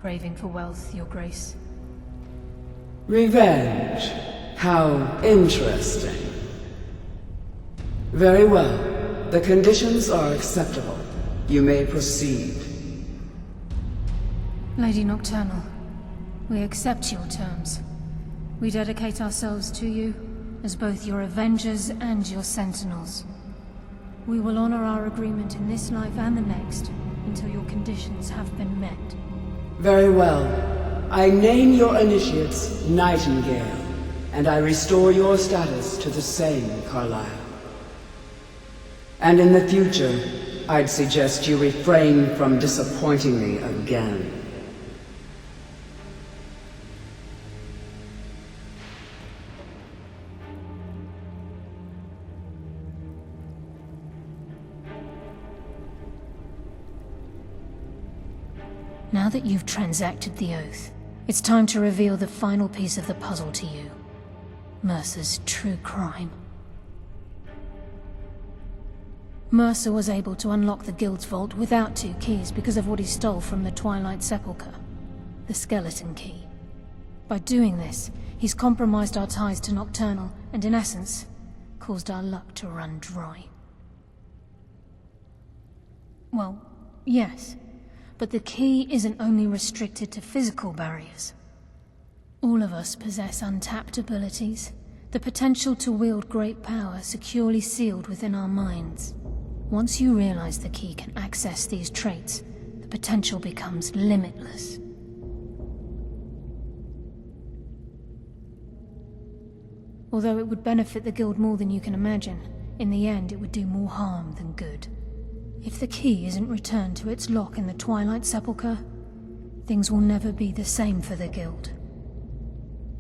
craving for wealth, Your Grace. Revenge. How interesting. Very well. The conditions are acceptable. You may proceed. Lady Nocturnal, we accept your terms. We dedicate ourselves to you as both your Avengers and your Sentinels. We will honor our agreement in this life and the next until your conditions have been met. Very well. I name your initiates Nightingale, and I restore your status to the same, Carlyle. And in the future, I'd suggest you refrain from disappointing me again. Now that you've transacted the oath, it's time to reveal the final piece of the puzzle to you. Mercer's true crime. Mercer was able to unlock the Guild's vault without 2 keys because of what he stole from the Twilight Sepulchre, the skeleton key. By doing this, he's compromised our ties to Nocturnal and, in essence, caused our luck to run dry. Well, yes. But the key isn't only restricted to physical barriers. All of us possess untapped abilities, the potential to wield great power securely sealed within our minds. Once you realize the key can access these traits, the potential becomes limitless. Although it would benefit the Guild more than you can imagine, in the end it would do more harm than good. If the key isn't returned to its lock in the Twilight Sepulchre, things will never be the same for the Guild.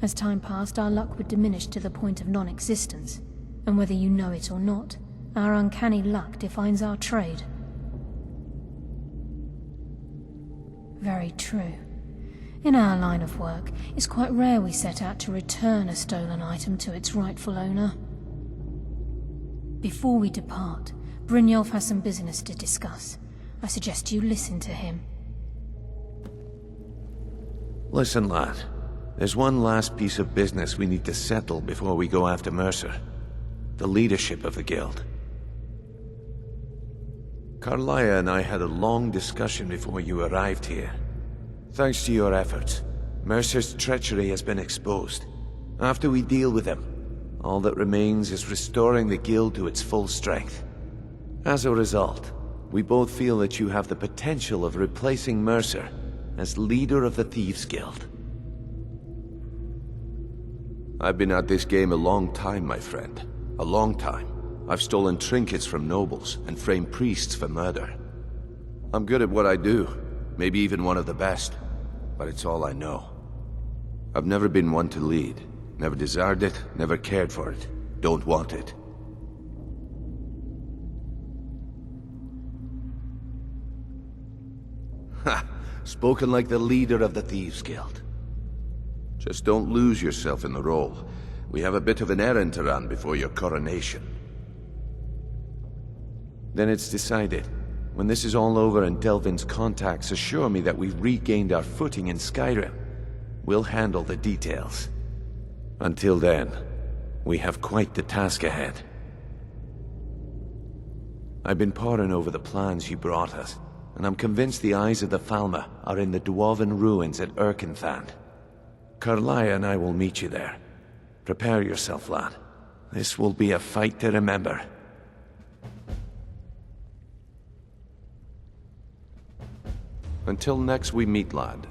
As time passed, our luck would diminish to the point of non-existence, and whether you know it or not, our uncanny luck defines our trade. Very true. In our line of work, it's quite rare we set out to return a stolen item to its rightful owner. Before we depart, Brynjolf has some business to discuss. I suggest you listen to him. Listen, lad. There's one last piece of business we need to settle before we go after Mercer. The leadership of the Guild. Carlyle and I had a long discussion before you arrived here. Thanks to your efforts, Mercer's treachery has been exposed. After we deal with him, all that remains is restoring the Guild to its full strength. As a result, we both feel that you have the potential of replacing Mercer as leader of the Thieves Guild. I've been at this game a long time, my friend. A long time. I've stolen trinkets from nobles and framed priests for murder. I'm good at what I do, maybe even one of the best, but it's all I know. I've never been one to lead, never desired it, never cared for it, don't want it. Ha! Spoken like the leader of the Thieves Guild. Just don't lose yourself in the role. We have a bit of an errand to run before your coronation. Then it's decided. When this is all over and Delvin's contacts assure me that we've regained our footing in Skyrim, we'll handle the details. Until then, we have quite the task ahead. I've been poring over the plans you brought us, and I'm convinced the eyes of the Falmer are in the Dwarven ruins at Erkenthand. Carlyle and I will meet you there. Prepare yourself, lad. This will be a fight to remember. Until next we meet, lad.